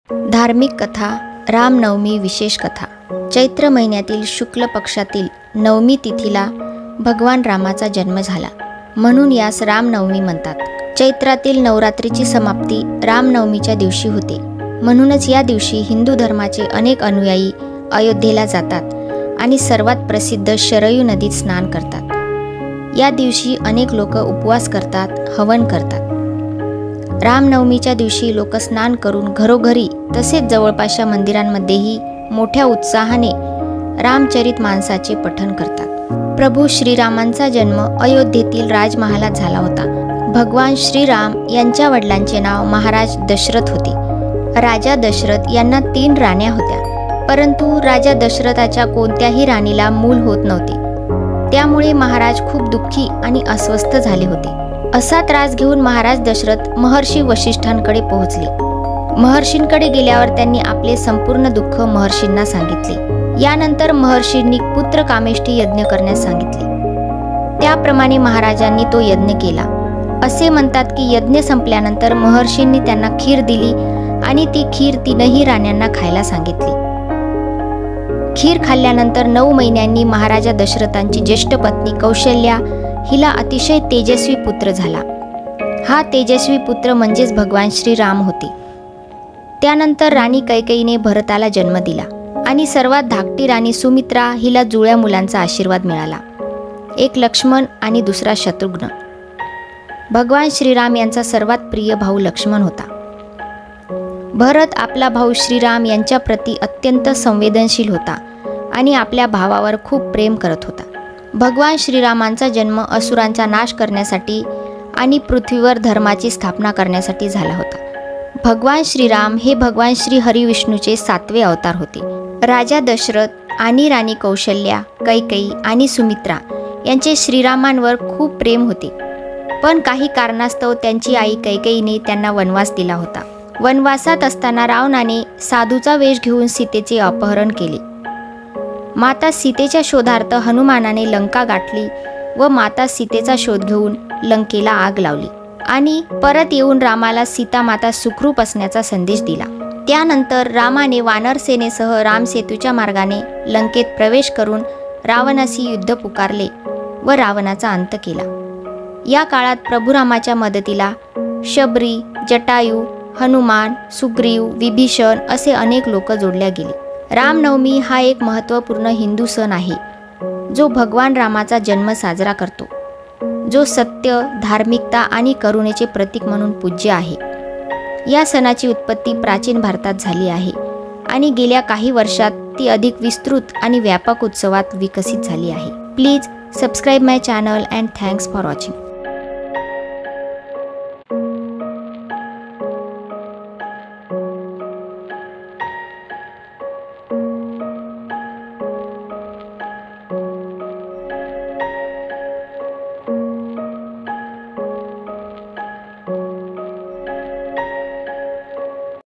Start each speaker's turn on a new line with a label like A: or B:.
A: धार्मिक कथा रामनवमी विशेष कथा। चैत्र महिन्यातील शुक्ल पक्षातील नवमी तिथीला भगवान रामाचा जन्म झाला, म्हणून यास रामनवमी म्हणतात। चैत्रातील नवरात्रीची समाप्ती रामनवमीच्या दिवशी होते, म्हणूनच या दिवशी हिंदू धर्माचे अनेक अनुयायी अयोध्येला जातात आणि सर्वात प्रसिद्ध शरयू नदीत स्नान करतात। या दिवशी अनेक लोक उपवास करतात, हवन करतात। रामनवमीच्या दिवशी लोक स्नान करून घरोघरी तसेच जवळपासच्या मंदिरांमध्येही मोठ्या उत्साहाने रामचरित मानसाचे पठण करतात। प्रभू श्रीरामांचा जन्म अयोध्येतील राजमहालात झाला होता। भगवान श्रीराम यांच्या वडिलांचे नाव महाराज दशरथ होते। राजा दशरथ यांना 3 राण्या होत्या, परंतु राजा दशरथाच्या कोणत्याही राणीला मूल होत नव्हते। त्यामुळे महाराज खूप दुःखी आणि अस्वस्थ झाले होते। असा त्रास घेऊन महाराज दशरथ महर्षी वशिष्ठांकडे पोहोचले। महर्षींकडे गेल्यावर त्यांनी आपले संपूर्ण दुःख महर्षींना सांगितले। यानंतर महर्षींनी पुत्र कामेष्ठी यज्ञ करण्यास सांगितले। त्याप्रमाणे महाराजांनी तो यज्ञ केला। असे म्हणतात की यज्ञ संपल्यानंतर महर्षींनी त्यांना खीर दिली आणि ती खीर 3ही राण्यांना खायला सांगितली। खीर खाल्ल्यानंतर 9 महिन्यांनी महाराजा दशरथांची ज्येष्ठ पत्नी कौशल्या हिला अतिशय तेजस्वी पुत्र झाला। हा तेजस्वी पुत्र म्हणजेच भगवान श्रीराम होते। त्यानंतर राणी कैकेयीने भरताला जन्म दिला आणि सर्वात धाकटी राणी सुमित्रा हिला जुळ्या मुलांचा आशीर्वाद मिळाला, एक लक्ष्मण आणि दुसरा शत्रुघ्न। भगवान श्रीराम यांचा सर्वात प्रिय भाऊ लक्ष्मण होता। भरत आपला भाऊ श्रीराम यांच्या प्रती अत्यंत संवेदनशील होता आणि आपल्या भावावर खूप प्रेम करत होता। भगवान श्रीरामांचा जन्म असुरांचा नाश करण्यासाठी आणि पृथ्वीवर धर्माची स्थापना करण्यासाठी झाला होता। भगवान श्रीराम हे भगवान श्री हरिविष्णूचे 7वे अवतार होते। राजा दशरथ आणि राणी कौशल्या, कैकेयी आणि सुमित्रा यांचे श्रीरामांवर खूप प्रेम होते, पण काही कारणास्तव त्यांची आई कैकेयीने त्यांना वनवास दिला होता। वनवासात असताना रावणाने साधूचा वेश घेऊन सीतेचे अपहरण केले। माता सीतेच्या शोधार्थ हनुमानाने लंका गाठली व माता सीतेचा शोध घेऊन लंकेला आग लावली आणि परत येऊन रामाला सीता माता सुखरूप असण्याचा संदेश दिला। त्यानंतर रामाने वानर सेनेसह रामसेतूच्या मार्गाने लंकेत प्रवेश करून रावणाशी युद्ध पुकारले व रावणाचा अंत केला। या काळात प्रभू रामाच्या मदतीला शबरी, जटायू, हनुमान, सुग्रीव, विभीषण असे अनेक लोक जोडल्या गेले। रामनवमी हा एक महत्त्वपूर्ण हिंदू सण आहे, जो भगवान रामाचा जन्म साजरा करतो, जो सत्य, धार्मिकता आणि करुणेचे प्रतीक म्हणून पूज्य आहे। या सणाची उत्पत्ती प्राचीन भारतात झाली आहे आणि गेल्या काही वर्षात ती अधिक विस्तृत आणि व्यापक उत्सवात विकसित झाली आहे। Please subscribe my channel and thanks for watching.